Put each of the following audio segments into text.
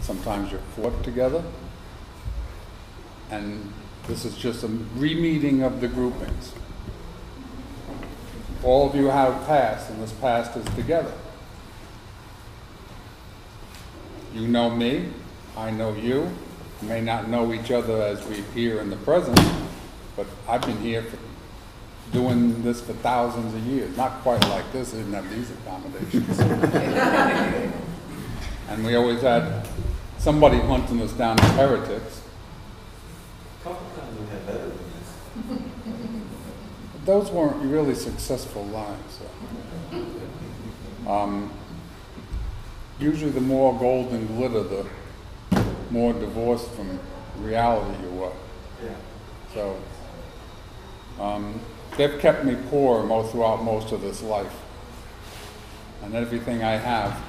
sometimes you're fought together. And this is just a re-meeting of the groupings. All of you have past, and this past is together. You know me, I know you. We may not know each other as we here in the present, but I've been here for doing this for thousands of years. Not quite like this, I didn't have these accommodations. And we always had somebody hunting us down as heretics. A couple times we had better than this. Those weren't really successful lives. So. Usually the more gold and glitter, the more divorced from reality you were. Yeah. So they've kept me poor throughout most of this life. And everything I have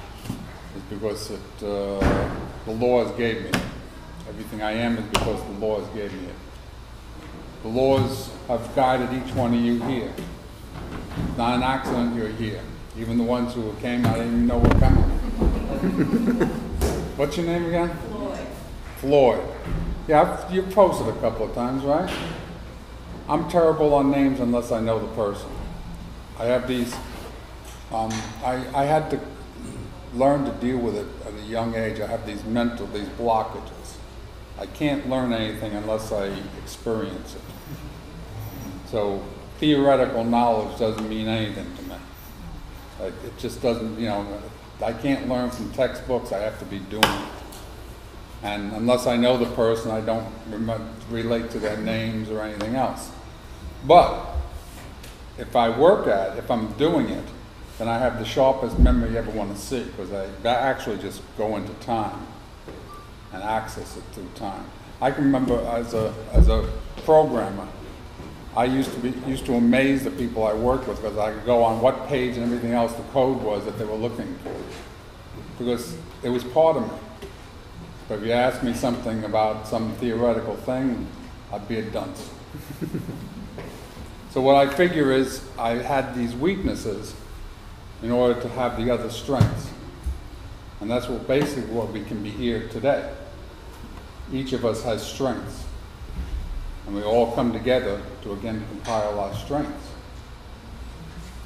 is because the laws gave me it. Everything I am is because the laws gave me it. The laws have guided each one of you here. It's not an accident you're here. Even the ones who came, I didn't even know were coming. What's your name again? Floyd. Floyd. Yeah, you've posted a couple of times, right? I'm terrible on names unless I know the person. I have these, I had to learn to deal with it at a young age. I have these blockages. I can't learn anything unless I experience it. So theoretical knowledge doesn't mean anything to me. It just doesn't, I can't learn from textbooks. I have to be doing it. And unless I know the person, I don't relate to their names or anything else. But if I'm doing it, then I have the sharpest memory you ever want to see, because I actually just go into time and access it through time. I can remember as a programmer, I used to amaze the people I worked with, because I could go on what page and everything else the code was that they were looking for, because it was part of me. But if you asked me something about some theoretical thing, I'd be a dunce. So what I figure is I had these weaknesses in order to have the other strengths. And that's basically what we can be here today. Each of us has strengths. And we all come together to again compile our strengths.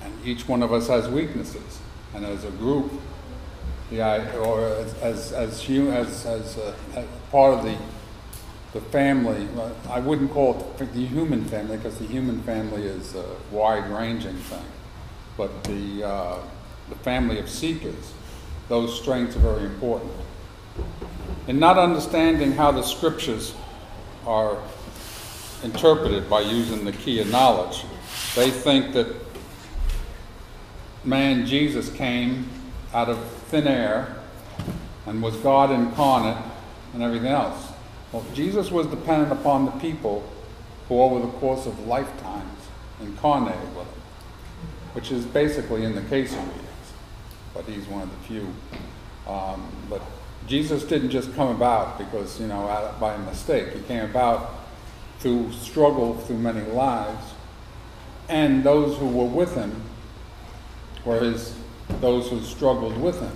And each one of us has weaknesses. And as a group, or as part of the family, I wouldn't call it the human family, because the human family is a wide-ranging thing. But the family of seekers, those strengths are very important. In not understanding how the scriptures are interpreted by using the key of knowledge, they think that man Jesus came out of thin air and was God incarnate and everything else. Well, Jesus was dependent upon the people who over the course of lifetimes incarnated with him, which is basically in the case of readings, but he's one of the few. But Jesus didn't just come about because, by mistake. He came about through struggle through many lives, and those who were with him were those who struggled with him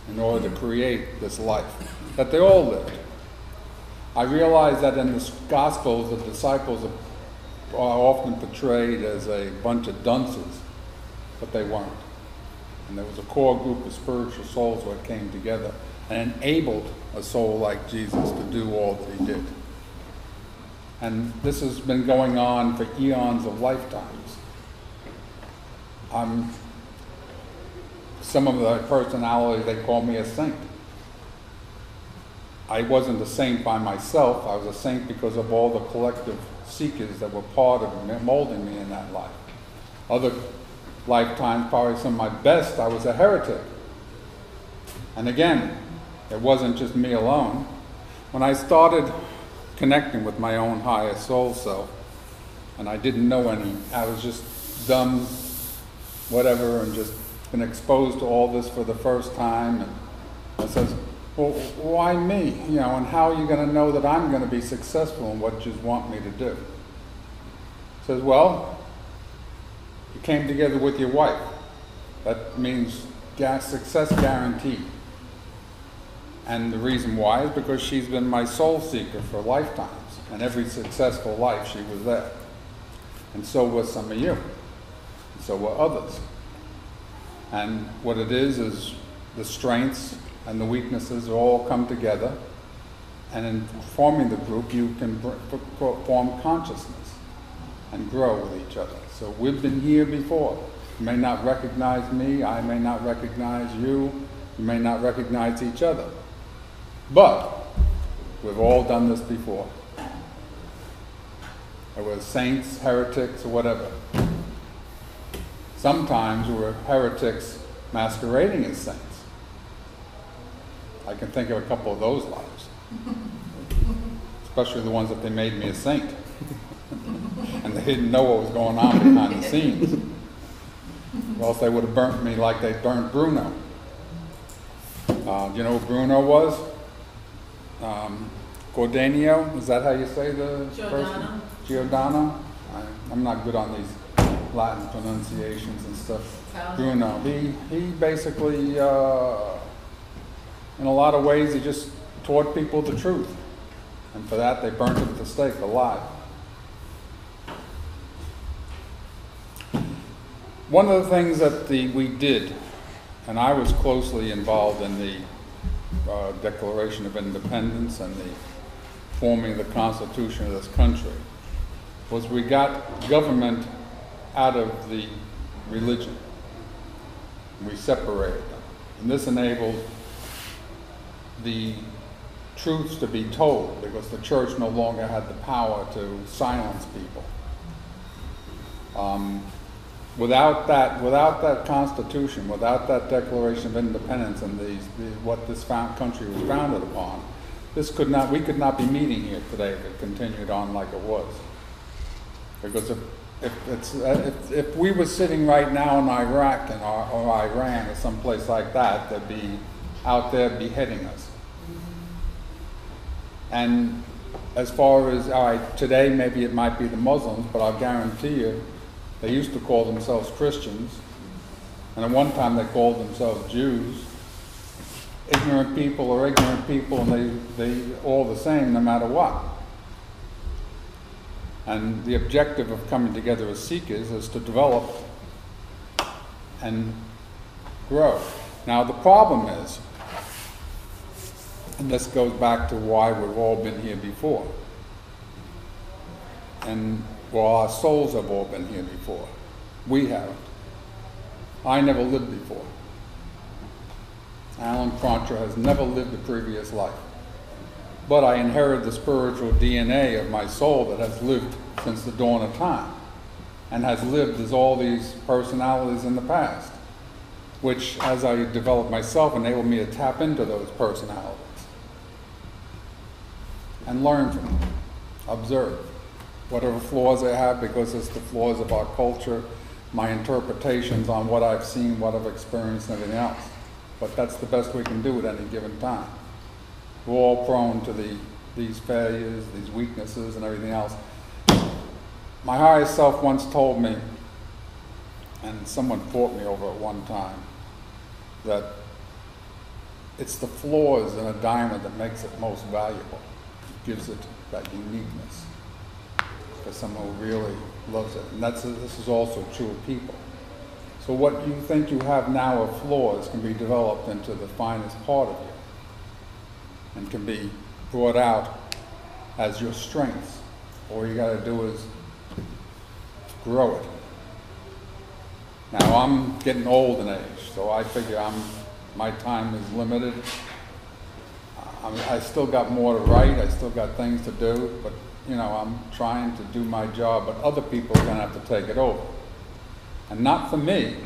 in order to create this life that they all lived. I realize that in the Gospels, the disciples are often portrayed as a bunch of dunces, but they weren't. And there was a core group of spiritual souls that came together and enabled a soul like Jesus to do all that he did. And this has been going on for eons of lifetimes. Some of the personality, they call me a saint. I wasn't a saint by myself. I was a saint because of all the collective seekers that were part of molding me in that life. Other lifetimes, probably some of my best, I was a heretic. And again, it wasn't just me alone. When I started connecting with my own higher soul self, and I didn't know any, I was just dumb, whatever, and just been exposed to all this for the first time. And I says, well, why me? And how are you going to know that I'm going to be successful in what you want me to do? He says, well, you came together with your wife. That means success guaranteed. And the reason why is because she's been my soul seeker for lifetimes. And every successful life, she was there. And so were some of you. And so were others. And what it is the strengths and the weaknesses all come together. And in forming the group, you can form consciousness and grow with each other. So we've been here before. You may not recognize me, I may not recognize you, you may not recognize each other. But we've all done this before. There were saints, heretics, or whatever. Sometimes we're heretics masquerading as saints. I can think of a couple of those lives. Especially the ones that they made me a saint. And they didn't know what was going on behind the scenes. Or else they would have burnt me like they burnt Bruno. Do you know who Bruno was? Gordanio, is that how you say the person? Giordano? I'm not good on these Latin pronunciations and stuff. Bruno. He basically, in a lot of ways, he just taught people the truth. And for that, they burnt him at the stake alive. One of the things that we did, and I was closely involved in the Declaration of Independence and the forming of the Constitution of this country, was we got government out of the religion. We separated them. And this enabled the truths to be told, because the church no longer had the power to silence people. Without that Constitution, without that Declaration of Independence and what this country was founded upon, we could not be meeting here today if it continued on like it was. Because if we were sitting right now in Iraq or Iran or someplace like that, they'd be out there beheading us. And as far as, all right, today maybe it might be the Muslims, but I'll guarantee you, they used to call themselves Christians, and at one time they called themselves Jews. Ignorant people are ignorant people, and they all the same no matter what. And the objective of coming together as seekers is to develop and grow. Now the problem is, and this goes back to why we've all been here before, and well, our souls have all been here before. We haven't. I never lived before. Allan Cronshaw has never lived a previous life. But I inherited the spiritual DNA of my soul that has lived since the dawn of time, and has lived as all these personalities in the past, which, as I developed myself, enabled me to tap into those personalities and learn from them, observe whatever flaws they have, because it's the flaws of our culture, my interpretations on what I've seen, what I've experienced, and everything else. But that's the best we can do at any given time. We're all prone to these failures, these weaknesses, and everything else. My higher self once told me, and someone fought me over it one time, that it's the flaws in a diamond that makes it most valuable. It gives it that uniqueness. For someone who really loves it. And this is also true of people. So what you think you have now of flaws can be developed into the finest part of you, and can be brought out as your strengths. All you got to do is grow it. Now I'm getting old in age, so I figure my time is limited. I still got more to write, I still got things to do, but I'm trying to do my job, but other people are going to have to take it over. And not for me,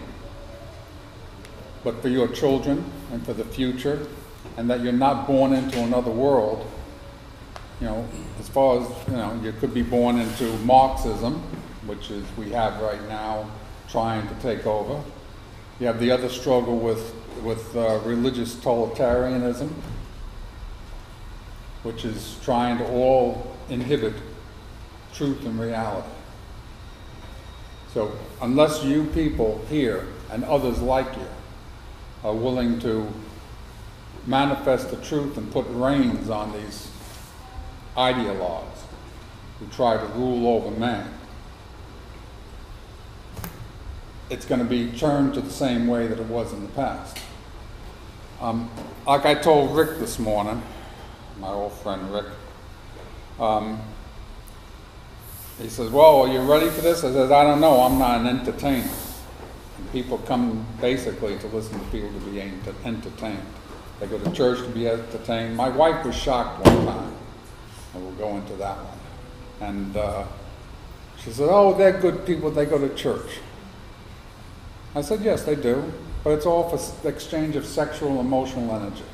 but for your children and for the future, and that you're not born into another world. As far as, you could be born into Marxism, which is we have right now trying to take over. You have the other struggle with religious totalitarianism, which is trying to all inhibit truth and reality. So unless you people here and others like you are willing to manifest the truth and put reins on these ideologues who try to rule over man, it's going to be turned to the same way that it was in the past. Like I told Rick this morning, my old friend Rick, he says, well, are you ready for this? I said, I don't know, I'm not an entertainer. And people come basically to listen to people to be entertained. They go to church to be entertained. My wife was shocked one time, and we'll go into that one. And she said, oh, they're good people, they go to church. I said, yes, they do, but it's all for the exchange of sexual and emotional energy.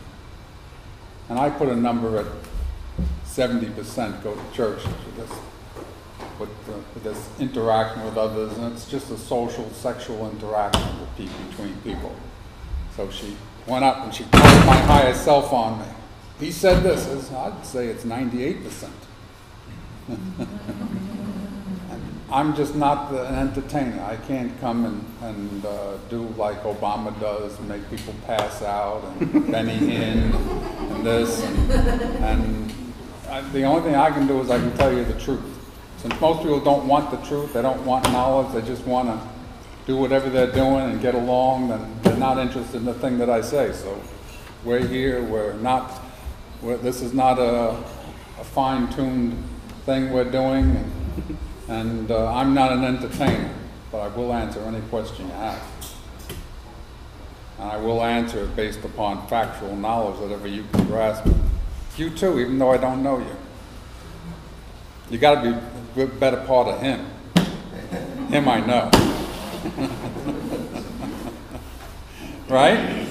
And I put a number at 70% go to church with this interaction with others, and it's just a social, sexual interaction between people. So she went up and she called my higher self on me. He said this, I'd say it's 98%. I'm just not an entertainer. I can't come and do like Obama does, and make people pass out, and Benny Hinn, and this. The only thing I can do is I can tell you the truth. Since most people don't want the truth, they don't want knowledge, they just want to do whatever they're doing and get along, then they're not interested in the thing that I say. So we're here, this is not a fine-tuned thing we're doing, and I'm not an entertainer, but I will answer any question you have. And I will answer it based upon factual knowledge, whatever you can grasp. You too, even though I don't know you. You got to be a better part of him. Him I know. Right?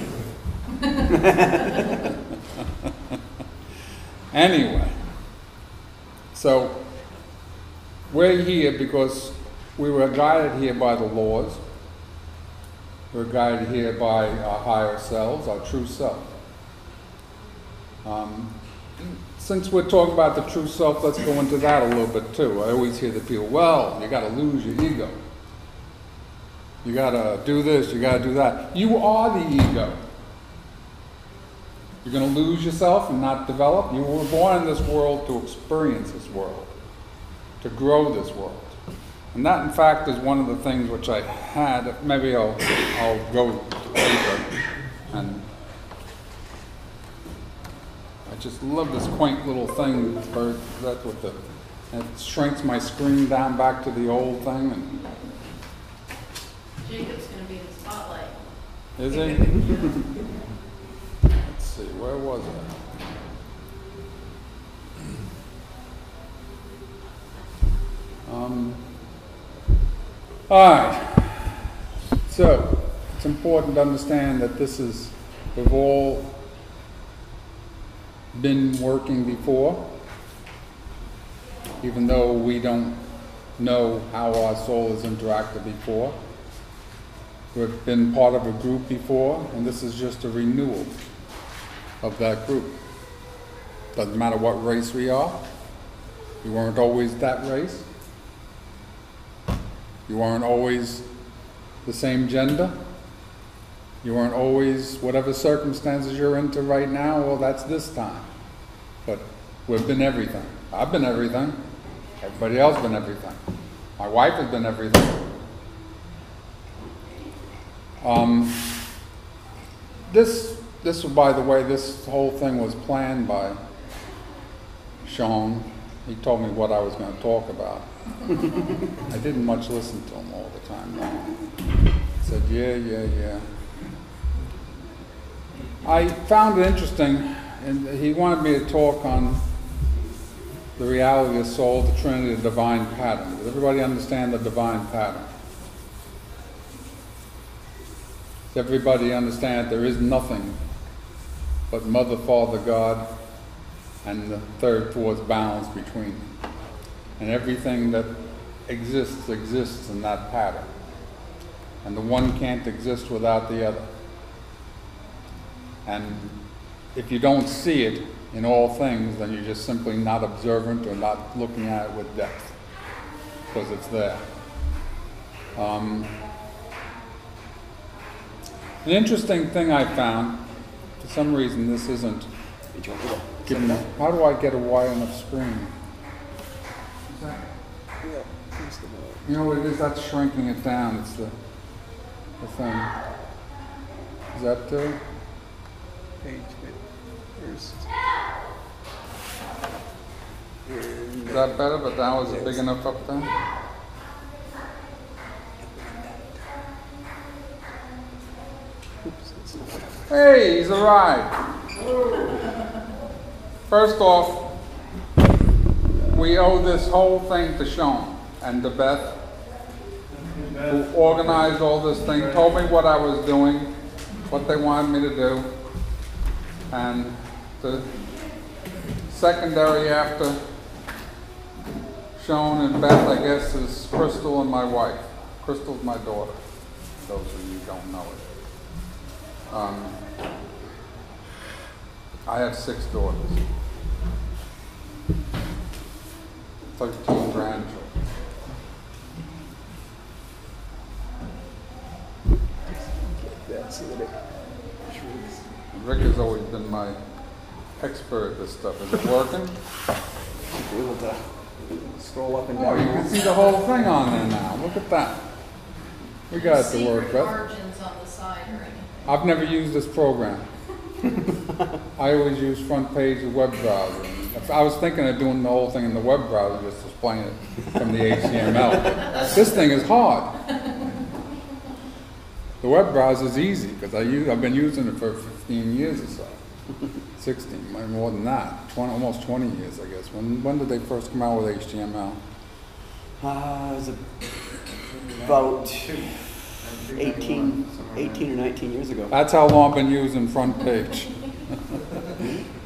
Anyway, so we're here because we were guided here by the laws. We're guided here by our higher selves, our true self. Since we're talking about the true self, let's go into that a little bit too. I always hear the people, well, you got to lose your ego. You got to do this, you got to do that. You are the ego. You're going to lose yourself and not develop. You were born in this world to experience this world, to grow this world. And that, in fact, is one of the things which I had. Maybe I'll go later. And I just love this quaint little thing. That's what it shrinks my screen down back to the old thing. And Jacob's going to be the spotlight. is he? Let's see, where was it? All right. So it's important to understand that we've all been working before, even though we don't know how our soul has interacted before. We've been part of a group before, and this is just a renewal of that group. Doesn't matter what race we are. We weren't always that race. You weren't always the same gender. You weren't always whatever circumstances you're into right now, well, that's this time. But we've been everything. I've been everything. Everybody else has been everything. My wife has been everything. This, by the way, this whole thing was planned by Sean. He told me what I was going to talk about. I didn't much listen to him all the time, though. He said, yeah. I found it interesting, and he wanted me to talk on the reality of soul, the Trinity, the divine pattern. Does everybody understand the divine pattern? Does everybody understand that there is nothing but Mother, Father, God, and the third force balance between them? And everything that exists in that pattern. And the one can't exist without the other. And if you don't see it in all things, then you're just simply not observant or not looking at it with depth, because it's there. An interesting thing I found, For some reason, this isn't Did you want to giving me. How do I get a wide enough screen? Yeah. Here's the note. You know what it is? That's shrinking it down. It's the thing. Is that Page first. is that better? But now is it big enough up there? Oops, it's not what Hey, he's arrived. First off, we owe this whole thing to Sean and to Beth, who organized all this thing, told me what I was doing, what they wanted me to do, and the secondary after Sean and Beth, I guess, is Crystal and my wife. Crystal's my daughter, those of you who don't know it. I have 6 daughters, 13 grandchildren. that so that it shrinks. Rick has always been my expert at this stuff. Is it working? Should be able to scroll up and Oh, down. you can see the whole thing on there now. Look at that. We got it to work, Secret Beth. margins on the side or anything. I've never used this program. I always use front page of web browser. I was thinking of doing the whole thing in the web browser, just displaying it from the HTML. But this thing is hard. The web browser is easy because I've been using it for 15 years or so. 16, more than that. Almost 20 years, I guess. When did they first come out with HTML? It was about 18 or 19 years ago. That's how long I've been using front page.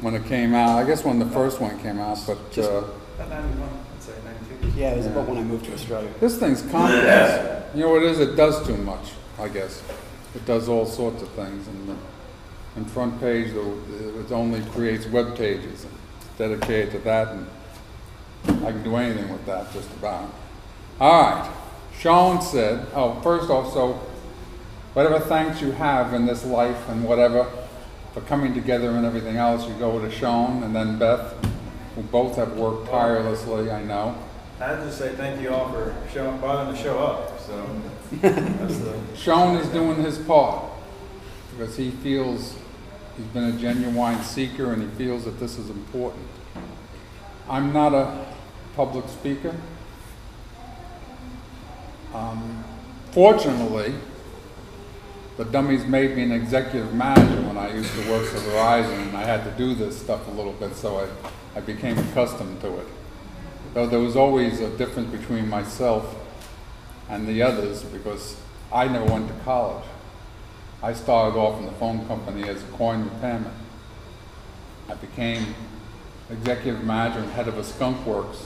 When it came out, I guess when the first one came out, but About 91, I'd say 92. Yeah, it was about when I moved to Australia. this thing's complex. You know what it is? It does too much, I guess. It does all sorts of things. And front page, it only creates web pages. It's dedicated to that, and I can do anything with that, just about. All right. Sean said, first off, so whatever thanks you have in this life and whatever for coming together and everything else, you go to Sean and then Beth, who both have worked tirelessly, I know. I'd just say thank you all for bothering to show up. So that's the Sean is doing his part because he feels he's been a genuine seeker and he feels that this is important. I'm not a public speaker. Fortunately, the dummies made me an executive manager when I used to work for Verizon, and I had to do this stuff a little bit, so I became accustomed to it. Though there was always a difference between myself and the others because I never went to college. I started off in the phone company as a coin repairman. I became executive manager and head of a Skunk Works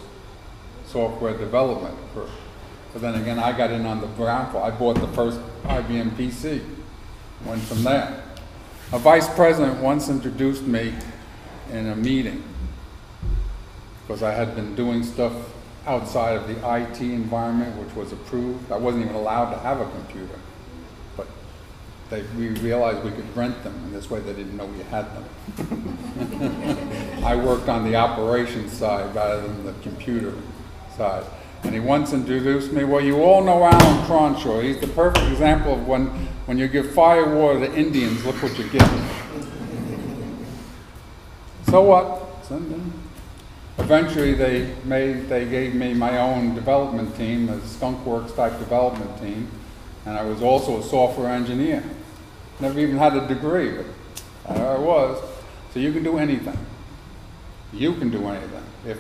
software development group. But then again, I got in on the ground floor. I bought the first IBM PC, went from there. A vice president once introduced me in a meeting because I had been doing stuff outside of the IT environment, which was approved. I wasn't even allowed to have a computer, but we realized we could rent them, and this way they didn't know we had them. I worked on the operations side rather than the computer side. And he once introduced me, well, you all know Allan Cronshaw. He's the perfect example of when you give firewater to Indians, look what you get. So what? Eventually they gave me my own development team, a Skunk Works type development team, and I was also a software engineer. Never even had a degree, but I was. So you can do anything. You can do anything. If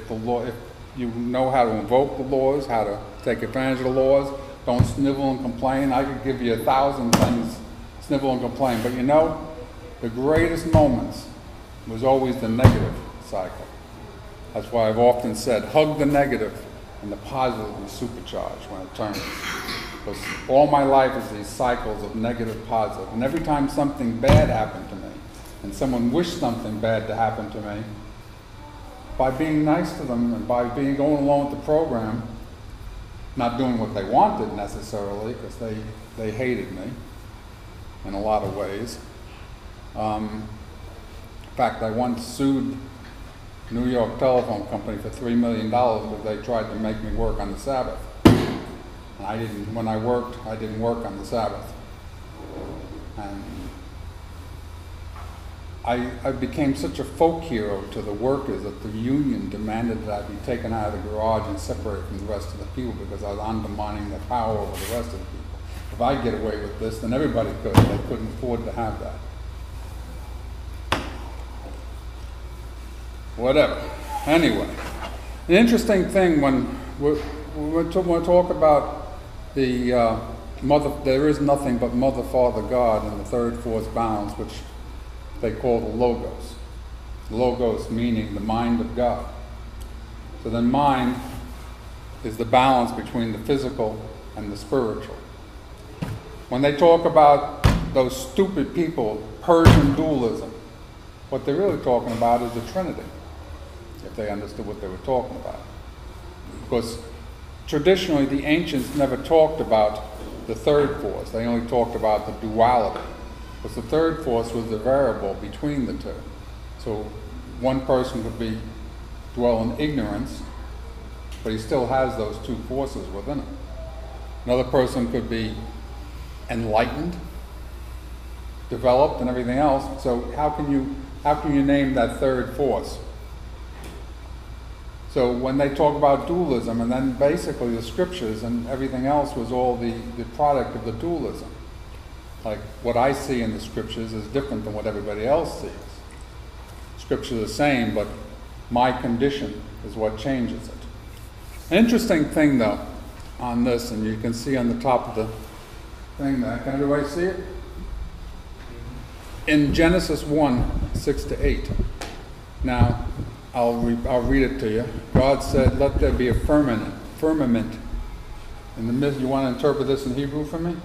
you know how to invoke the laws, how to take advantage of the laws, don't snivel and complain. I could give you 1,000 things, snivel and complain. But you know, the greatest moments was always the negative cycle. That's why I've often said, hug the negative and the positive will be supercharged when it turns. Because all my life is these cycles of negative, positive. And every time something bad happened to me, and someone wished something bad to happen to me, by being nice to them and by going along with the program, not doing what they wanted necessarily, because they hated me in a lot of ways, In fact, I once sued New York Telephone Company for $3 million because they tried to make me work on the Sabbath. And I didn't, when I worked, I didn't work on the Sabbath. And I became such a folk hero to the workers that the union demanded that I be taken out of the garage and separated from the rest of the people because I was undermining their power over the rest of the people. If I get away with this, then everybody could. They couldn't afford to have that. Whatever. Anyway, an interesting thing when we talk about the mother, there is nothing but Mother, Father, God in the third force balance, which they call the Logos. Logos meaning the mind of God. So then mind is the balance between the physical and the spiritual. When they talk about those stupid people, Persian dualism, what they're really talking about is the Trinity, if they understood what they were talking about. Because traditionally the ancients never talked about the third force. They only talked about the duality. Because the third force was the variable between the two. So one person could dwell in ignorance, but he still has those two forces within him. Another person could be enlightened, developed, and everything else. So how can you name that third force? So when they talk about dualism, and then basically the scriptures and everything else was all the product of the dualism. Like what I see in the scriptures is different than what everybody else sees. Scripture is the same, but my condition is what changes it. An interesting thing though on this, and you can see on the top of the thing there, can everybody see it? In Genesis 1:6-8. Now, I'll read it to you. God said, "Let there be a firmament in the midst." You want to interpret this in Hebrew for me?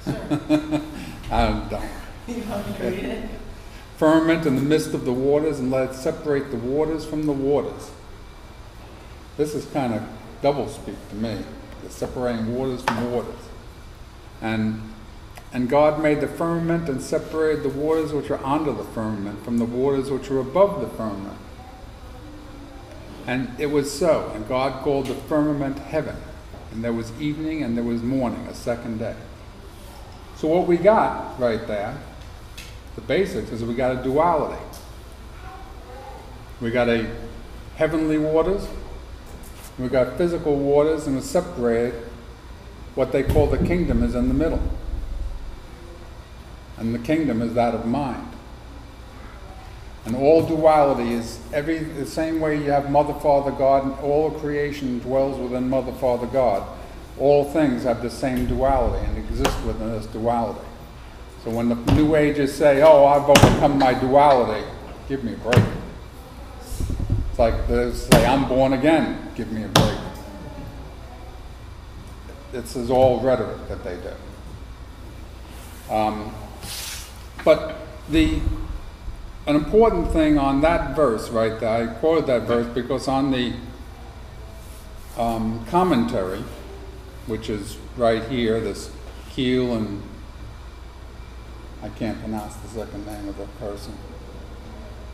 Sure. I don't. You want me to read it? Firmament in the midst of the waters, and let it separate the waters from the waters. This is kind of doublespeak to me. It's separating waters from waters. And God made the firmament and separated the waters which are under the firmament from the waters which are above the firmament. And it was so. And God called the firmament heaven. And there was evening and there was morning, a second day. So what we got right there, the basics, is we got a duality. We got a heavenly waters, we got physical waters, and we separated. What they call the kingdom is in the middle. And the kingdom is that of mind. And all duality is the same way you have Mother, Father, God, and all creation dwells within Mother, Father, God. All things have the same duality and exist within this duality. So when the New Agers say, "Oh, I've overcome my duality," give me a break. It's like they say, "I'm born again," give me a break. This is all rhetoric that they do. But an important thing on that verse right there, I quoted that verse because on the commentary, which is right here, this Keel, and I can't pronounce the second name of the person,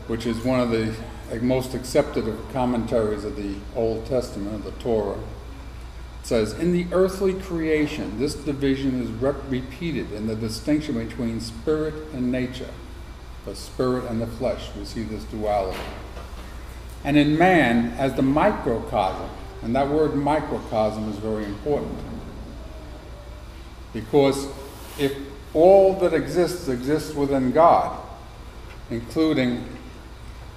which is one of the most accepted of commentaries of the Old Testament, of the Torah. It says, "In the earthly creation, this division is repeated in the distinction between spirit and nature, the spirit and the flesh." We see this duality. And in man, as the microcosm, and that word microcosm is very important. Because if all that exists within God, including,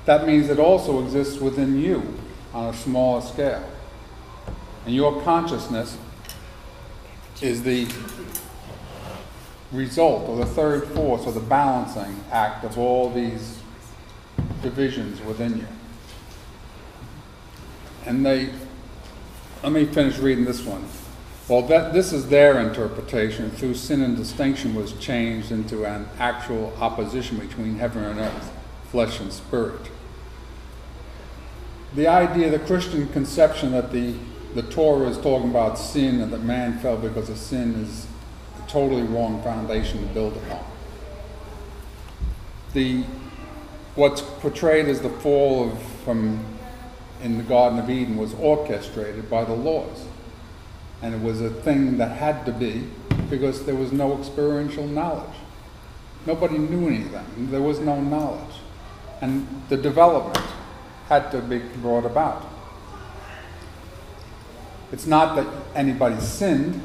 that means it also exists within you on a smaller scale. And your consciousness is the result, or the third force, or the balancing act of all these divisions within you. And let me finish reading this one. Well, this is their interpretation. Through sin and distinction was changed into an actual opposition between heaven and earth, flesh and spirit. The idea, the Christian conception that the Torah is talking about sin and that man fell because of sin is a totally wrong foundation to build upon. what's portrayed as the fall in the Garden of Eden was orchestrated by the laws. And it was a thing that had to be, because there was no experiential knowledge. Nobody knew anything. There was no knowledge. And the development had to be brought about. It's not that anybody sinned.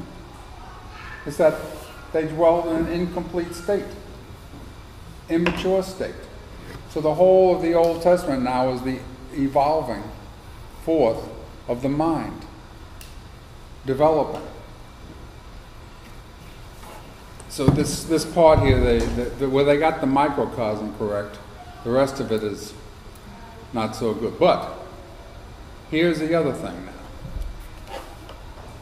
It's that they dwelled in an incomplete state, immature state. So the whole of the Old Testament now is the evolving forth of the mind, developing. So this part here, where they got the microcosm correct, the rest of it is not so good. But here's the other thing now.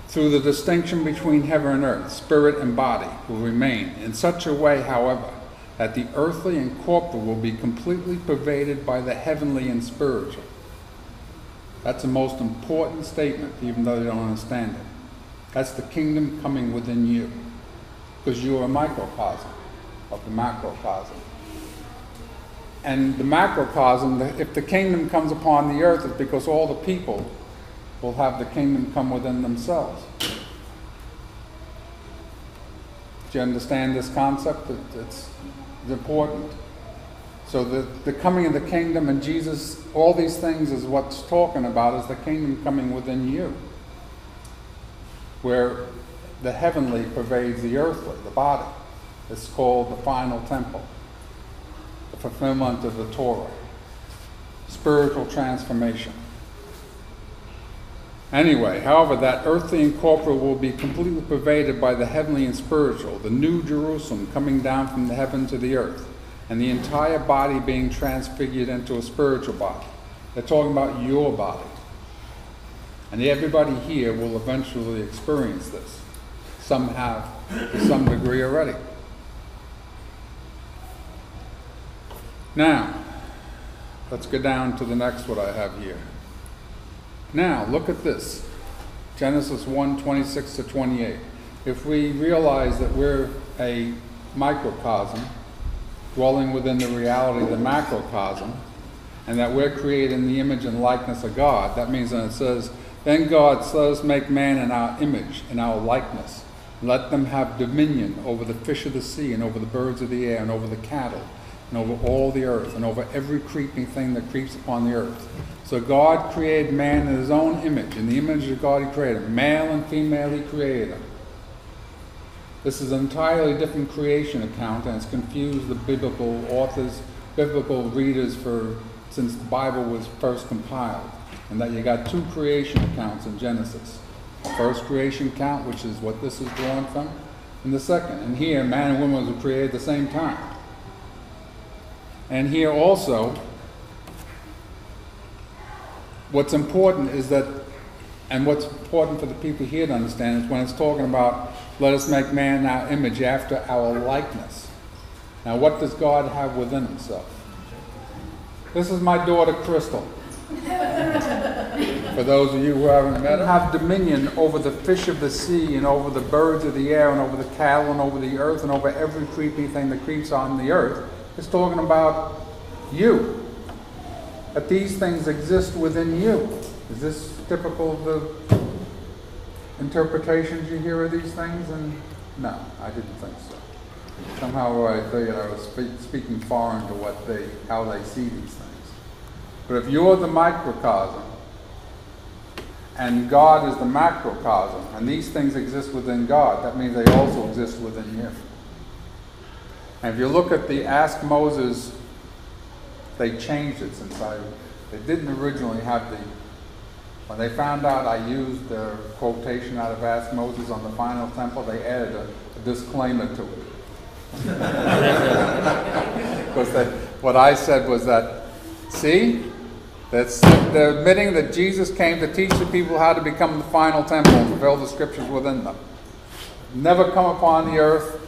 Through the distinction between heaven and earth, spirit and body will remain in such a way, however, that the earthly and corporal will be completely pervaded by the heavenly and spiritual. That's the most important statement, even though they don't understand it. That's the kingdom coming within you, because you are a microcosm of the macrocosm. And the macrocosm, if the kingdom comes upon the earth, it's because all the people will have the kingdom come within themselves. Do you understand this concept? It's important. So the coming of the kingdom and Jesus, all these things is what's talking about, is the kingdom coming within you, where the heavenly pervades the earthly, the body. It's called the final temple, the fulfillment of the Torah, spiritual transformation. Anyway, however, that earthly and corporal will be completely pervaded by the heavenly and spiritual, the new Jerusalem coming down from the heaven to the earth, and the entire body being transfigured into a spiritual body. They're talking about your body. And everybody here will eventually experience this. Some have to some degree already. Now, let's go down to the next what I have here. Now, look at this. Genesis 1:26 to 28. If we realize that we're a microcosm, dwelling within the reality of the macrocosm, and that we're created in the image and likeness of God, that means when it says, then God says, let us make man in our image, in our likeness. Let them have dominion over the fish of the sea, and over the birds of the air, and over the cattle, and over all the earth, and over every creeping thing that creeps upon the earth. So God created man in his own image. In the image of God he created him. Male and female he created him. This is an entirely different creation account, and it's confused the biblical authors, biblical readers since the Bible was first compiled. And that you got two creation accounts in Genesis. The first creation account, which is what this is drawn from, and the second. And here, man and woman were created at the same time. And here also, what's important is that, and what's important for the people here to understand, is when it's talking about, let us make man in our image after our likeness. Now, what does God have within himself? This is my daughter, Crystal. For those of you who haven't met her, have dominion over the fish of the sea, and over the birds of the air, and over the cattle, and over the earth, and over every creeping thing that creeps on the earth. It's talking about you. That these things exist within you. Is this typical of the interpretations you hear of these things? And no, I didn't think so. Somehow I figured I was speaking foreign to how they see these things. But if you're the microcosm, and God is the macrocosm, and these things exist within God, that means they also exist within you. And if you look at the Ask Moses, they changed it they didn't originally have when they found out I used the quotation out of Ask Moses on the final temple, they added a disclaimer to it. Because what I said was that, see, they're admitting that Jesus came to teach the people how to become the final temple and fulfill the scriptures within them. Never come upon the earth.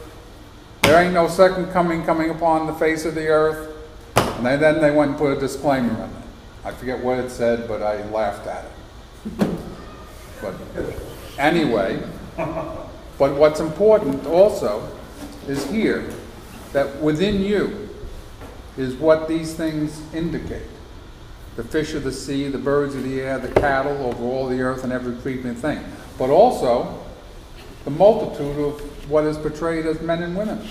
There ain't no second coming upon the face of the earth. And then they went and put a disclaimer in it. I forget what it said, but I laughed at it. But anyway, but what's important also is here, that within you, is what these things indicate. The fish of the sea, the birds of the air, the cattle over all the earth, and every creeping thing. But also the multitude of what is portrayed as men and women.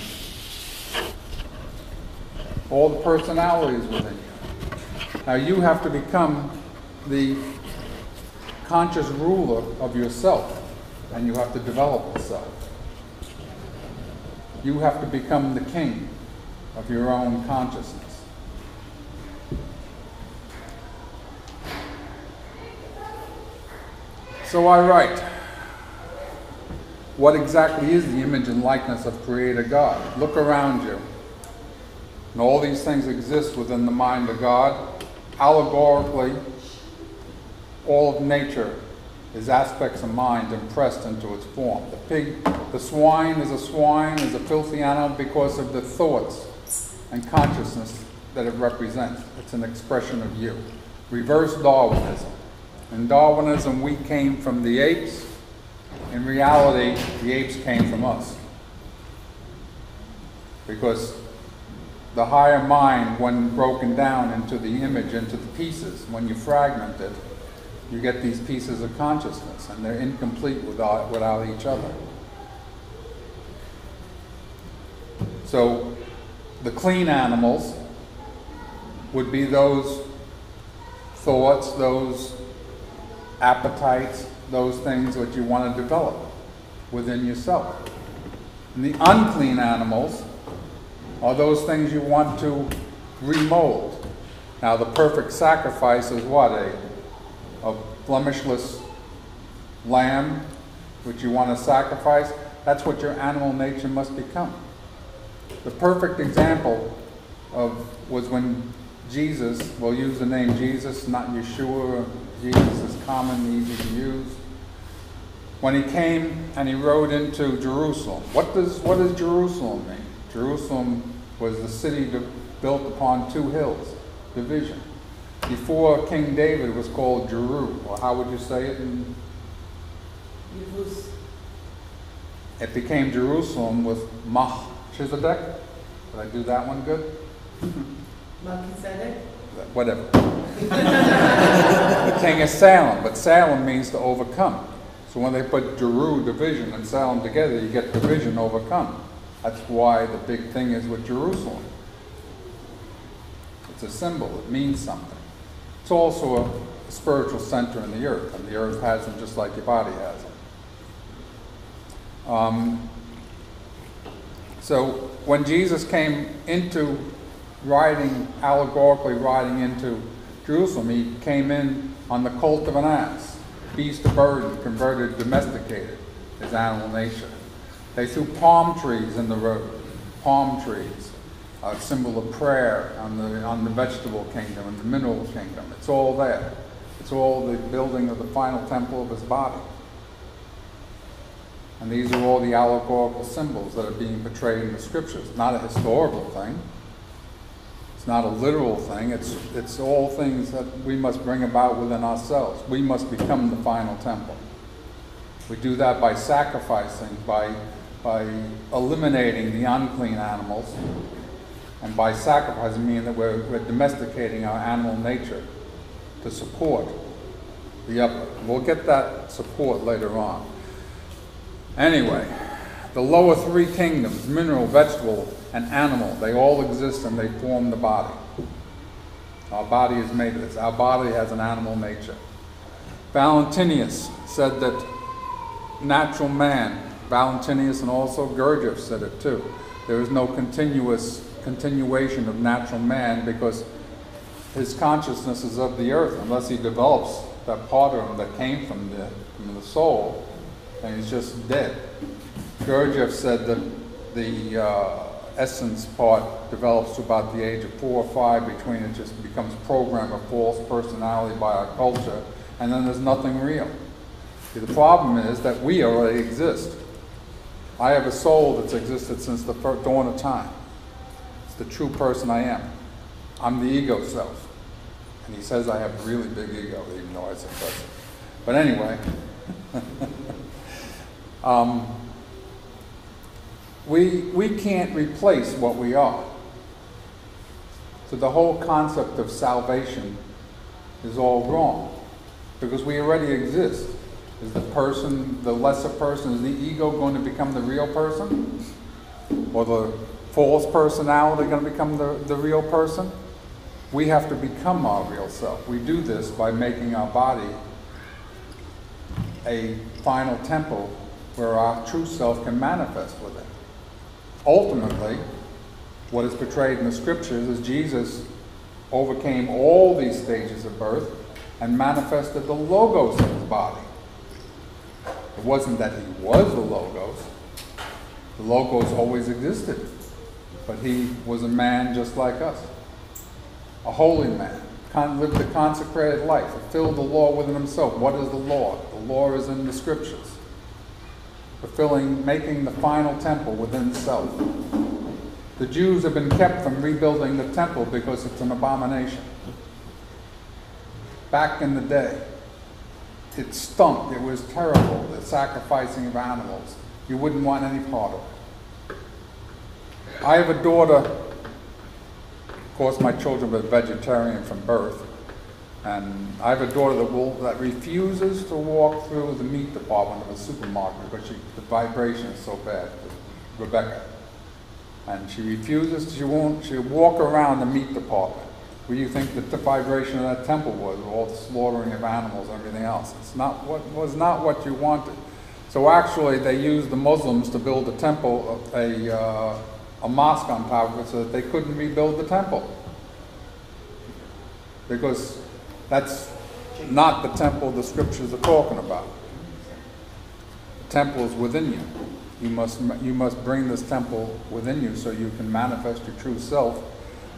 All the personalities within you. Now you have to become the conscious ruler of yourself, and you have to develop yourself. You have to become the king of your own consciousness. So I write, what exactly is the image and likeness of Creator God? Look around you. And all these things exist within the mind of God. Allegorically, all of nature is aspects of mind impressed into its form. The pig, the swine is a filthy animal because of the thoughts and consciousness that it represents. It's an expression of you. Reverse Darwinism. In Darwinism, we came from the apes. In reality, the apes came from us. Because the higher mind, when broken down into the image, into the pieces, when you fragment it, you get these pieces of consciousness, and they're incomplete without each other. So the clean animals would be those thoughts, those appetites, those things that you want to develop within yourself. And the unclean animals are those things you want to remold. Now the perfect sacrifice is what? A blemishless lamb which you want to sacrifice. That's what your animal nature must become. The perfect example was when Jesus, we'll use the name Jesus, not Yeshua. Jesus is common, easy to use. When he came and he rode into Jerusalem. What does Jerusalem mean? Jerusalem was the city built upon two hills, division. Before King David was called Jeru, or how would you say it? It became Jerusalem with Melchizedek. Did I do that one good? Melchizedek? Whatever. The king of Salem, but Salem means to overcome. So when they put Jeru, division, and Salem together, you get division, overcome. That's why the big thing is with Jerusalem. It's a symbol, it means something. It's also a spiritual center in the earth, and the earth has them just like your body has them. So when Jesus came into allegorically riding into Jerusalem, he came in on the colt of an ass, beast of burden, converted, domesticated his animal nature. They threw palm trees in the road, palm trees, a symbol of prayer on the vegetable kingdom and the mineral kingdom. It's all there. It's all the building of the final temple of his body. And these are all the allegorical symbols that are being portrayed in the scriptures. It's not a historical thing. It's not a literal thing. It's all things that we must bring about within ourselves. We must become the final temple. We do that by sacrificing, by eliminating the unclean animals, and by sacrificing meaning that we're domesticating our animal nature to support the upper. We'll get that support later on. Anyway, the lower three kingdoms, mineral, vegetable, and animal, they all exist and they form the body. Our body is made of this. Our body has an animal nature. Valentinius said that natural man, Valentinius and also Gurdjieff said it too, there is no continuation of natural man because his consciousness is of the earth. Unless he develops that part of him that came from the soul, and he's just dead. Gurdjieff said that the essence part develops to about the age of 4 or 5. Between it just becomes programmed, a false personality by our culture, and then there's nothing real. See, the problem is that we already exist. I have a soul that's existed since the dawn of time. It's the true person I am. I'm the ego self. And he says I have a really big ego, even though I suppress it. But anyway, we can't replace what we are. So the whole concept of salvation is all wrong, because we already exist. Is the person, the lesser person, is the ego going to become the real person? Or the false personality going to become the real person? We have to become our real self. We do this by making our body a final temple where our true self can manifest with it. Ultimately, what is portrayed in the scriptures is Jesus overcame all these stages of birth and manifested the logos in his body. It wasn't that he was the logos. The logos always existed. But he was a man just like us. A holy man. Lived a consecrated life. Fulfilled the law within himself. What is the law? The law is in the scriptures. Making the final temple within self. The Jews have been kept from rebuilding the temple because it's an abomination. Back in the day, it stunk. It was terrible. The sacrificing of animals. You wouldn't want any part of it. I have a daughter. Of course, my children were vegetarian from birth. And I have a daughter that refuses to walk through the meat department of a supermarket because the vibration is so bad. Rebecca. And she refuses, she'll walk around the meat department. Where you think that the vibration of that temple was, with all the slaughtering of animals and everything else. Was not what you wanted. So actually they used the Muslims to build a temple, a mosque on top of it so that they couldn't rebuild the temple. Because that's not the temple the scriptures are talking about. The temple is within you. You must bring this temple within you so you can manifest your true self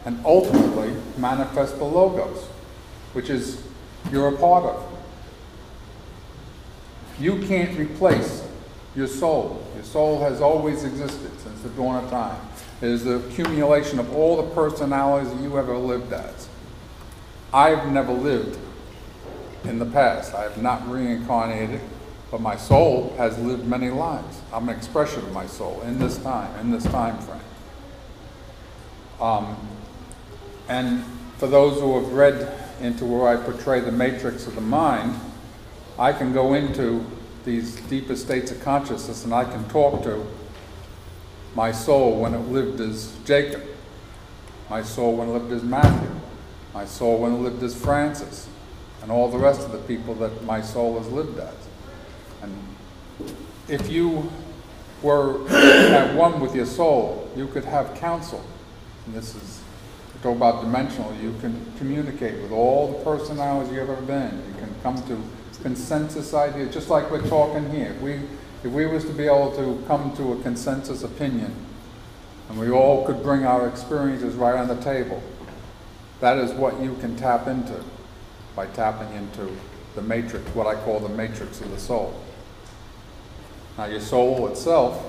and ultimately manifest the logos, which is you're a part of. You can't replace your soul. Your soul has always existed since the dawn of time. It is the accumulation of all the personalities that you ever lived as. I've never lived in the past. I have not reincarnated, but my soul has lived many lives. I'm an expression of my soul in this time frame. And for those who have read into where I portray the matrix of the mind, I can go into these deeper states of consciousness and I can talk to my soul when it lived as Jacob, my soul when it lived as Matthew, my soul when it lived as Francis, and all the rest of the people that my soul has lived as. And if you were at one with your soul, you could have counsel. And this is, talk about dimensional, you can communicate with all the personalities you've ever been. You can come to consensus ideas, just like we're talking here. If we was to be able to come to a consensus opinion, and we all could bring our experiences right on the table, that is what you can tap into by tapping into the matrix, what I call the matrix of the soul. Now your soul itself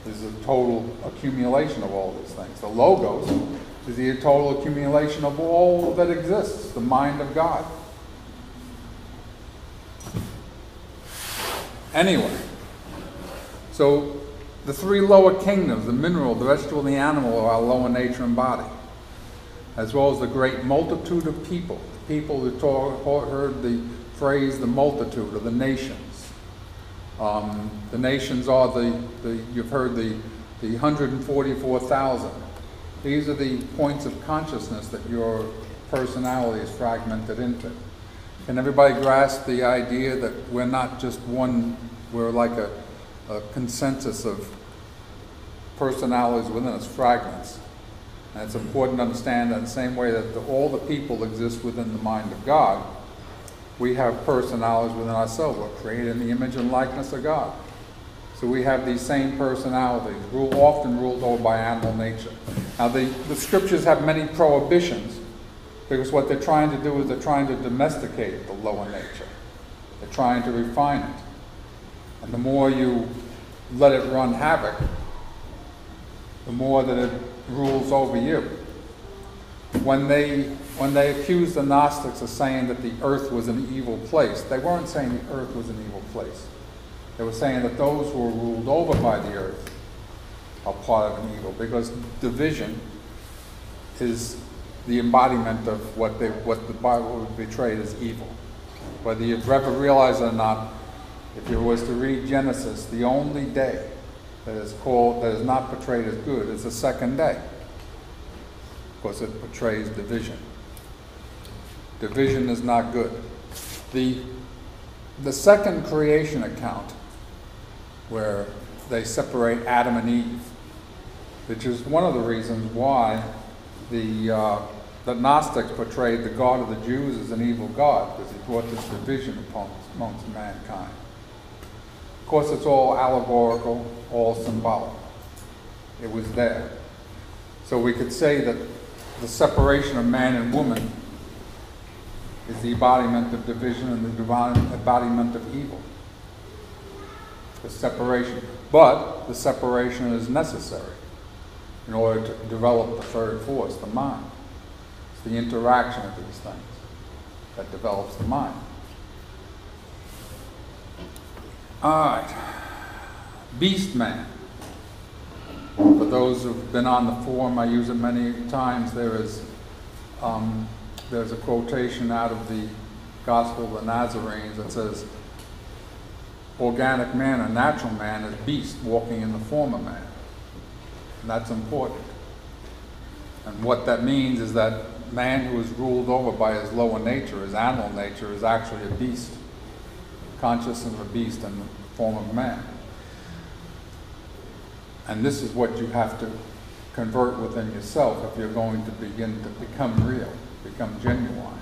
is a total accumulation of all these things. The logos is the total accumulation of all that exists, the mind of God. Anyway, so the three lower kingdoms, the mineral, the vegetable, and the animal, are our lower nature and body, as well as the great multitude of people. People who heard the phrase the multitude, or the nations. The nations are you've heard the 144,000. These are the points of consciousness that your personality is fragmented into. Can everybody grasp the idea that we're not just one, we're like a consensus of personalities within us, fragments. And it's important to understand that in the same way that all the people exist within the mind of God, we have personalities within ourselves. We're created in the image and likeness of God. So we have these same personalities, often ruled over by animal nature. Now the scriptures have many prohibitions, because what they're trying to do is they're trying to domesticate the lower nature. They're trying to refine it. And the more you let it run havoc, the more that it rules over you. When they accused the Gnostics of saying that the earth was an evil place, they weren't saying the earth was an evil place. They were saying that those who were ruled over by the earth are part of an evil, because division is the embodiment of what the Bible betrayed as evil. Whether you've ever realized it or not, if you was to read Genesis, the only day that is not portrayed as good is the second day, because it portrays division. Division is not good. The second creation account, where they separate Adam and Eve, which is one of the reasons why the Gnostics portrayed the God of the Jews as an evil God, because he brought this division amongst mankind. Of course, it's all allegorical, all symbolic. It was there. So we could say that the separation of man and woman is the embodiment of division and the divine embodiment of evil. The separation. But the separation is necessary in order to develop the third force, the mind. It's the interaction of these things that develops the mind. All right. Beast man. For those who've been on the forum, I use it many times. There's a quotation out of the Gospel of the Nazarenes that says, organic man or natural man is beast walking in the form of man. And that's important. And what that means is that man who is ruled over by his lower nature, his animal nature, is actually a beast. Consciousness of a beast in the form of man. And this is what you have to convert within yourself if you're going to begin to become real, become genuine.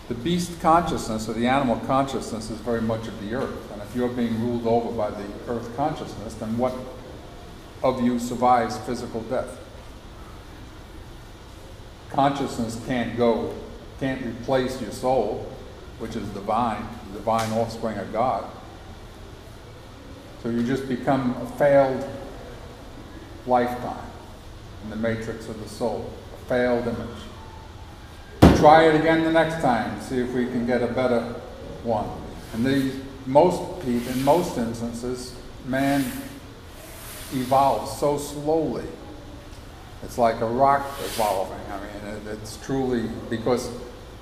The beast consciousness or the animal consciousness is very much of the earth. And if you're being ruled over by the earth consciousness, then what of you survives physical death? Consciousness can't replace your soul, which is divine, the divine offspring of God. So you just become a failed lifetime in the matrix of the soul, a failed image. Try it again the next time, see if we can get a better one. And in most instances, man evolves so slowly. It's like a rock evolving. I mean, it's truly, because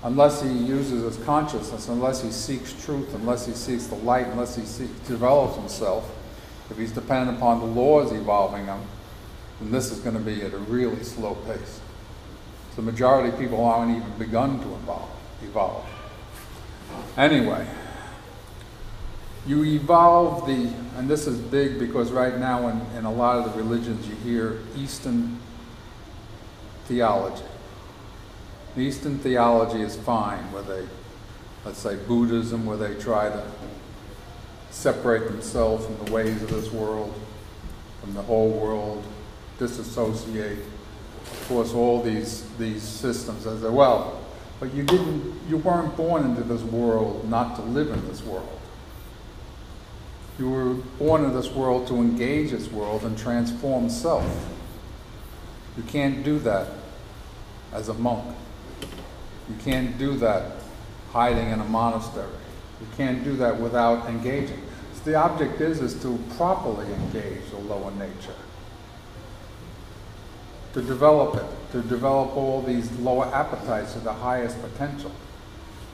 unless he uses his consciousness, unless he seeks truth, unless he seeks the light, unless he develops himself, if he's dependent upon the laws evolving him, then this is going to be at a really slow pace. The majority of people aren't even begun to evolve. Anyway, you evolve and this is big because right now in a lot of the religions you hear Eastern theology. The Eastern theology is fine, where they, let's say Buddhism, where they try to separate themselves from the ways of this world, from the whole world, disassociate. Of course, all these systems, as well, but you weren't born into this world not to live in this world. You were born in this world to engage this world and transform self. You can't do that as a monk. You can't do that hiding in a monastery. You can't do that without engaging. So the object is to properly engage the lower nature. To develop it, to develop all these lower appetites to the highest potential.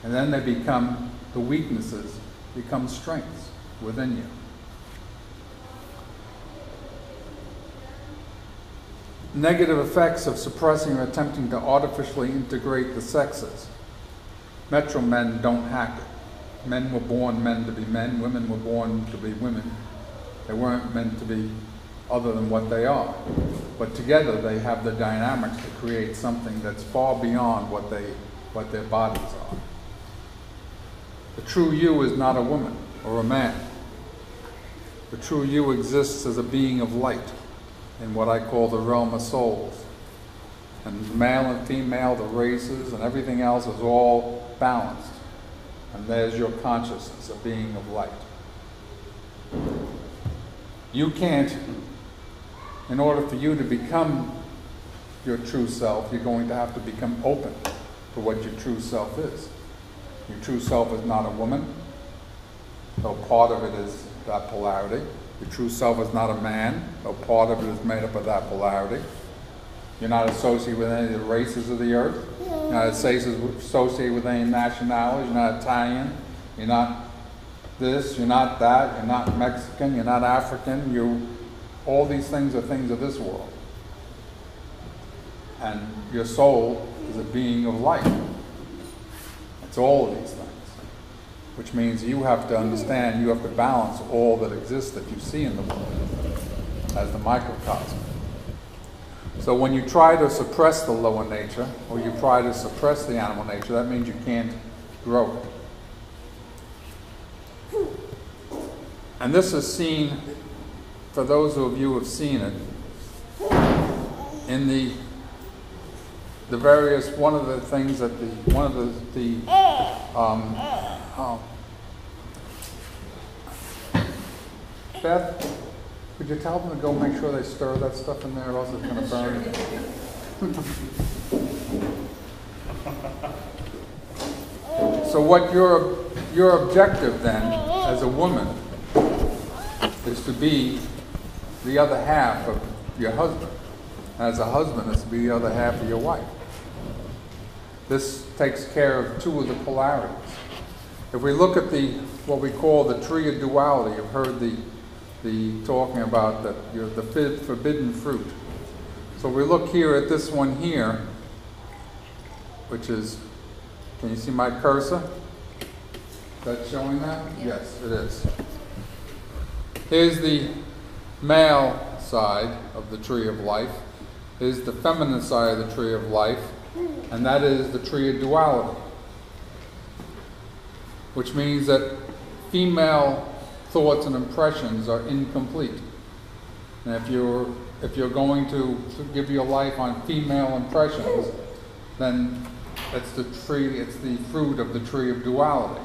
And then the weaknesses become strengths within you. Negative effects of suppressing or attempting to artificially integrate the sexes. Metro men don't hack it. Men were born men to be men, women were born to be women. They weren't meant to be other than what they are. But together they have the dynamics to create something that's far beyond what their bodies are. The true you is not a woman or a man. The true you exists as a being of light in what I call the realm of souls. And male and female, the races and everything else is all balanced. And there's your consciousness, a being of light. You can't, in order for you to become your true self, you're going to have to become open to what your true self is. Your true self is not a woman, though part of it is that polarity. Your true self is not a man, though part of it is made up of that polarity. You're not associated with any of the races of the earth. You're not associated with any nationalities. You're not Italian. You're not this. You're not that. You're not Mexican. You're not African. All these things are things of this world. And your soul is a being of light. It's all of these things. Which means you have to understand, you have to balance all that exists that you see in the world as the microcosm. So when you try to suppress the lower nature, or you try to suppress the animal nature, that means you can't grow it. And this is seen, for those of you who have seen it, in the various, one of the things that Beth, could you tell them to go make sure they stir that stuff in there, or else it's going to burn? So what your objective then, as a woman, is to be the other half of your husband. As a husband, is to be the other half of your wife. This takes care of two of the polarities. If we look at what we call the tree of duality, you've heard the talking about the forbidden fruit. So we look here at this one here, which is, can you see my cursor? Is that showing that? Yes, it is. Here's the male side of the tree of life. Here's the feminine side of the tree of life, and that is the tree of duality. Which means that female thoughts and impressions are incomplete. And if you're going to give your life on female impressions, then it's the fruit of the tree of duality.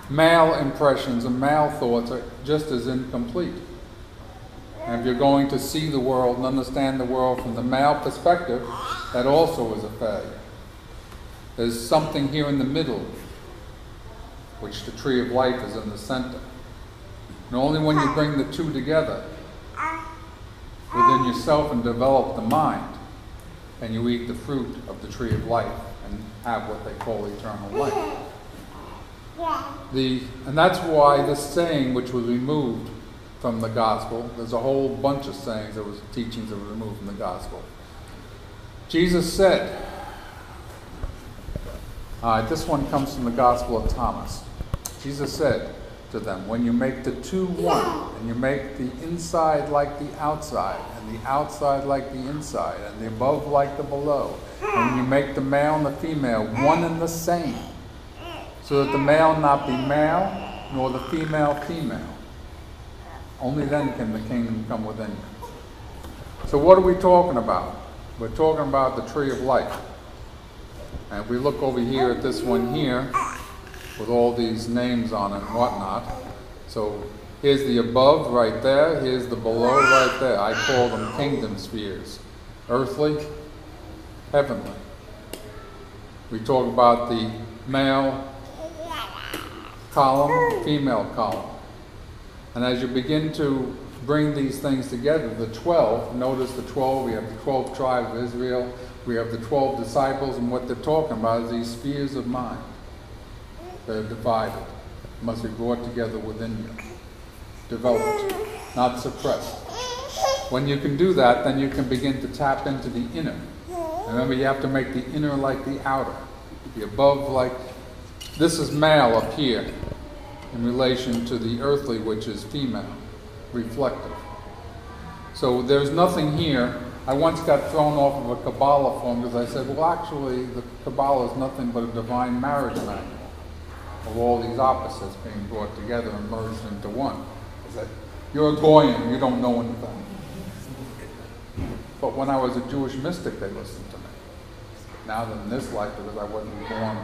Male impressions and male thoughts are just as incomplete. And if you're going to see the world and understand the world from the male perspective, that also is a failure. There's something here in the middle, which the tree of life is in the center. And only when you bring the two together within yourself and develop the mind, and you eat the fruit of the tree of life and have what they call eternal life. And that's why this saying, which was removed from the gospel, there's a whole bunch of sayings, teachings that were removed from the gospel. Jesus said, this one comes from the Gospel of Thomas. Jesus said to them, when you make the two one, and you make the inside like the outside, and the outside like the inside, and the above like the below, and when you make the male and the female one and the same, so that the male not be male, nor the female female, only then can the kingdom come within you. So what are we talking about? We're talking about the tree of life. And if we look over here at this one here, with all these names on it and whatnot. So here's the above right there, here's the below right there. I call them kingdom spheres. Earthly, heavenly. We talk about the male column, female column. And as you begin to bring these things together, the 12, notice the 12, we have the 12 tribes of Israel, we have the 12 disciples, and what they're talking about is these spheres of mind. They're divided, must be brought together within you, developed, not suppressed. When you can do that, then you can begin to tap into the inner. Remember, you have to make the inner like the outer, the above like, this is male up here in relation to the earthly, which is female, reflective. So there's nothing here. I once got thrown off of a Kabbalah form because I said, well, actually, the Kabbalah is nothing but a divine marriage manual of all these opposites being brought together and merged into one. I said, you're a Goyim, you don't know anything. But when I was a Jewish mystic, they listened to me. Now that in this life, because I wasn't born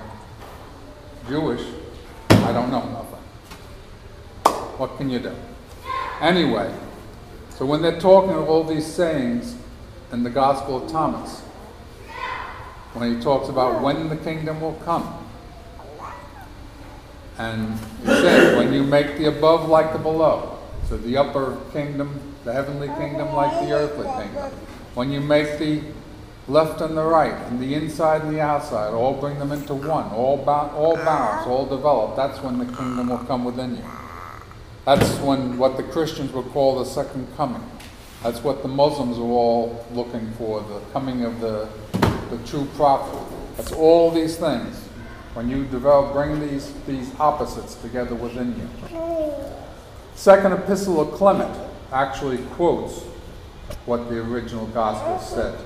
Jewish, I don't know nothing. What can you do? Anyway, so when they're talking of all these sayings in the Gospel of Thomas, when he talks about when the kingdom will come, and he said, when you make the above like the below, so the upper kingdom, the heavenly kingdom like the earthly kingdom, When you make the left and the right, and the inside and the outside, all bring them into one, all balance, all develop, that's when the kingdom will come within you. That's when what the Christians would call the second coming. That's what the Muslims are all looking for, the coming of the true prophet. That's all these things. When you bring these opposites together within you. Second Epistle of Clement actually quotes what the original gospel said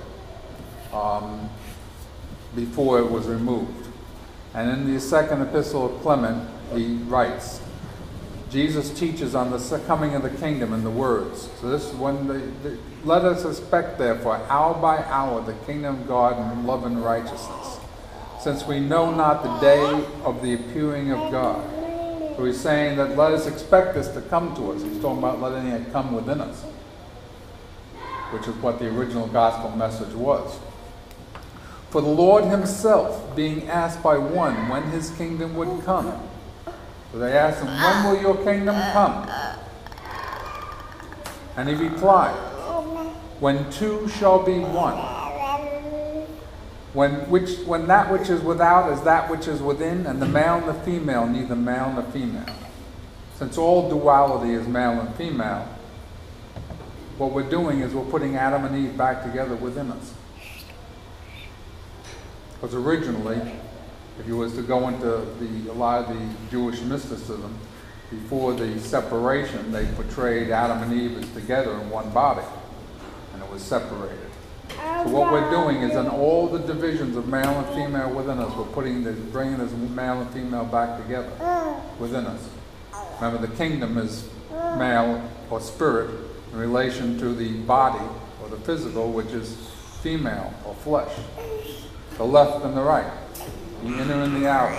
before it was removed. And in the second Epistle of Clement, he writes, Jesus teaches on the coming of the kingdom in the words. So this is when let us expect therefore hour by hour the kingdom of God in love and righteousness, since we know not the day of the appearing of God. So he's saying that let us expect this to come to us. He's talking about letting it come within us, which is what the original gospel message was. For the Lord himself, being asked by one when his kingdom would come. So they asked him, when will your kingdom come? And he replied, when two shall be one. When that which is without is that which is within, and the male and the female, neither male nor female. Since all duality is male and female, what we're doing is we're putting Adam and Eve back together within us. Because originally, if you was to go into a lot of the Jewish mysticism, before the separation, they portrayed Adam and Eve as together in one body, and it was separated. So what we're doing is in all the divisions of male and female within us, we're bringing this male and female back together within us. Remember, the kingdom is male or spirit in relation to the body or the physical, which is female or flesh. The left and the right, the inner and the outer.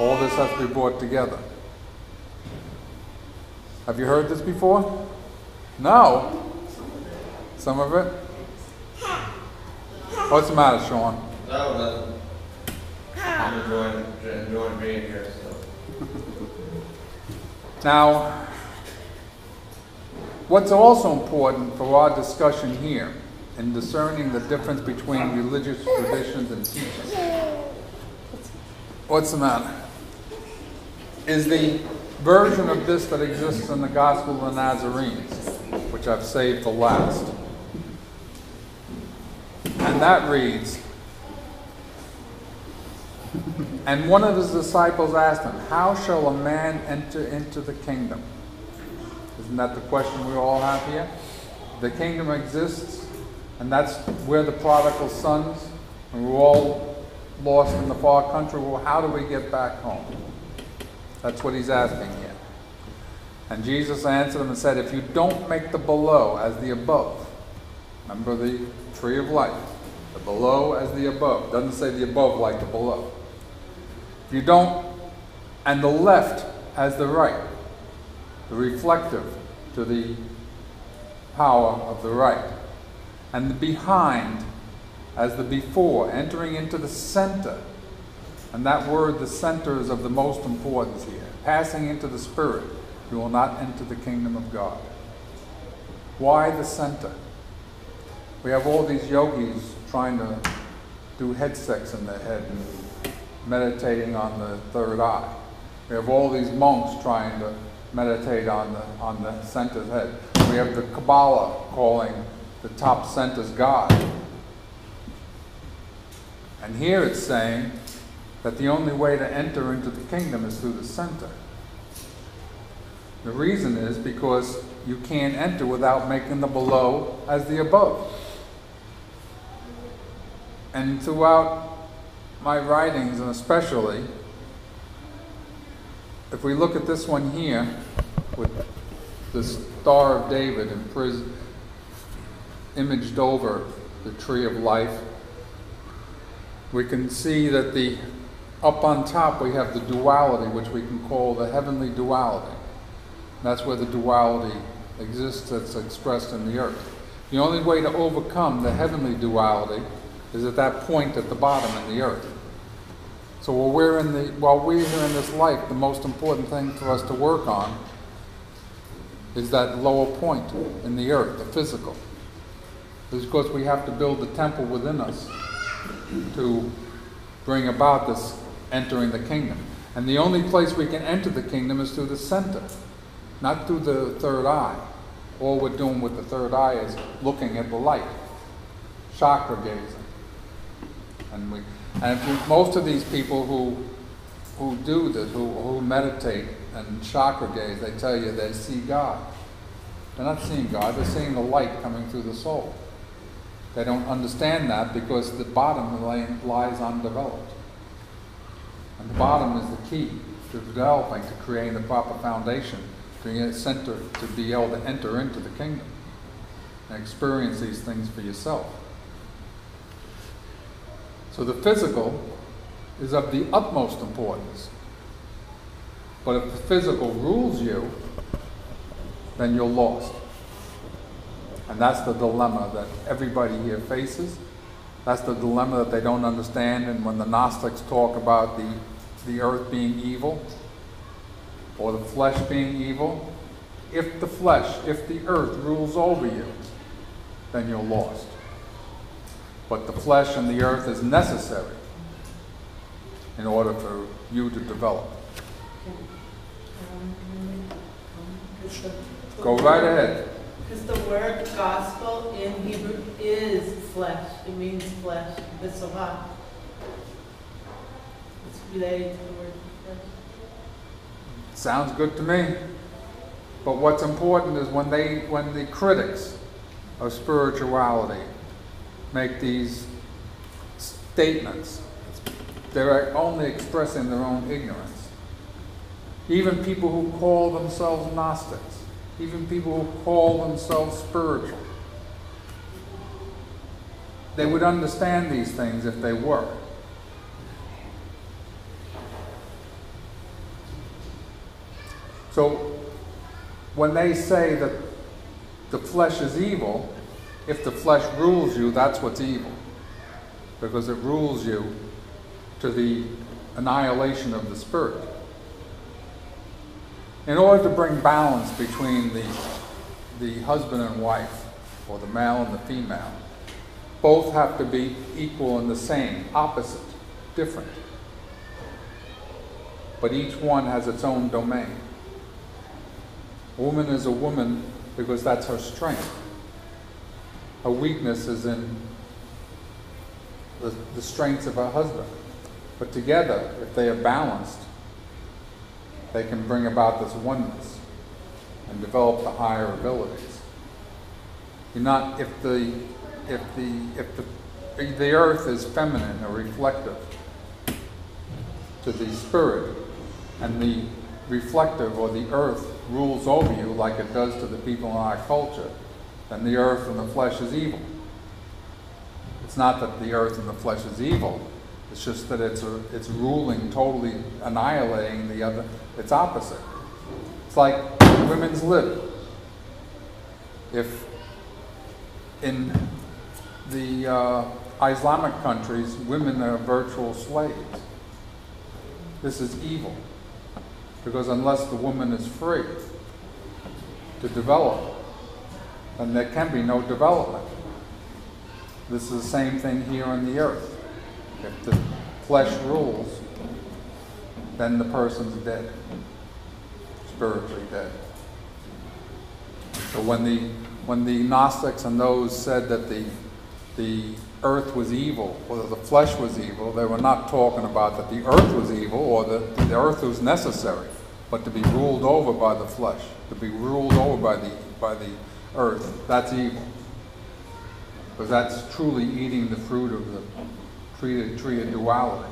All this has to be brought together. Have you heard this before? No? Some of it? What's the matter, Sean? No, nothing. I'm enjoying being here. So. Now, what's also important for our discussion here in discerning the difference between religious traditions and teachings, what's the matter, is the version of this that exists in the Gospel of the Nazarenes, which I've saved for last. And that reads, and one of his disciples asked him, how shall a man enter into the kingdom? Isn't that the question we all have here? The kingdom exists, and that's where the prodigal sons, and we're all lost in the far country. Well, how do we get back home? That's what he's asking here. And Jesus answered him and said, if you don't make the below as the above, remember the tree of life, the below as the above, doesn't say the above like the below. If you don't, and the left as the right, the reflective to the power of the right, and the behind as the before, entering into the center. And that word, the center, is of the most importance here. Passing into the spirit, you will not enter the kingdom of God. Why the center? We have all these yogis trying to do head sex in their head and meditating on the third eye. We have all these monks trying to meditate on the center's head. We have the Kabbalah calling the top center's God. And here it's saying that the only way to enter into the kingdom is through the center. The reason is because you can't enter without making the below as the above. And throughout my writings, and especially, if we look at this one here, with the Star of David imaged over the tree of life, we can see that up on top we have the duality, which we can call the heavenly duality. That's where the duality exists, that's expressed in the earth. The only way to overcome the heavenly duality is at that point at the bottom in the earth. So while we're here in this life, the most important thing for us to work on is that lower point in the earth, the physical. is because we have to build the temple within us to bring about this entering the kingdom. And the only place we can enter the kingdom is through the center, not through the third eye. All we're doing with the third eye is looking at the light, chakra gazing. And most of these people who do this, who meditate and chakra gaze, they tell you they see God. They're not seeing God, they're seeing the light coming through the soul. They don't understand that because the bottom lies undeveloped. And the bottom is the key to developing, to creating the proper foundation, to get a center to be able to enter into the kingdom and experience these things for yourself. So the physical is of the utmost importance. But if the physical rules you, then you're lost. And that's the dilemma that everybody here faces. That's the dilemma that they don't understand. And when the Gnostics talk about the earth being evil, or the flesh being evil, if the flesh, if the earth rules over you, then you're lost. But the flesh and the earth is necessary in order for you to develop. Go right ahead. Because the word gospel in Hebrew is flesh. It means flesh. Besorah. It's related to the word flesh. Sounds good to me. But what's important is when the critics of spirituality make these statements, they're only expressing their own ignorance. Even people who call themselves Gnostics, even people who call themselves spiritual, they would understand these things if they were. So when they say that the flesh is evil, if the flesh rules you, that's what's evil. Because it rules you to the annihilation of the spirit. In order to bring balance between the husband and wife, or the male and the female, both have to be equal and the same, opposite, different. But each one has its own domain. A woman is a woman because that's her strength. Her weakness is in the strengths of her husband. But together, if they are balanced, they can bring about this oneness and develop the higher abilities. You're not, if the earth is feminine or reflective to the spirit, and the reflective or the earth rules over you like it does to the people in our culture, then the earth and the flesh is evil. It's not that the earth and the flesh is evil, it's just that it's ruling, totally annihilating the other, its opposite. It's like women's lib. If in the Islamic countries, women are virtual slaves, this is evil. Because unless the woman is free to develop, then there can be no development. This is the same thing here on the earth. If the flesh rules, then the person's dead, spiritually dead. So when the Gnostics and those said that the earth was evil, or that the flesh was evil, they were not talking about that the earth was evil or that the earth was necessary, but to be ruled over by the flesh, to be ruled over by the earth, that's evil. Because that's truly eating the fruit of the tree of duality.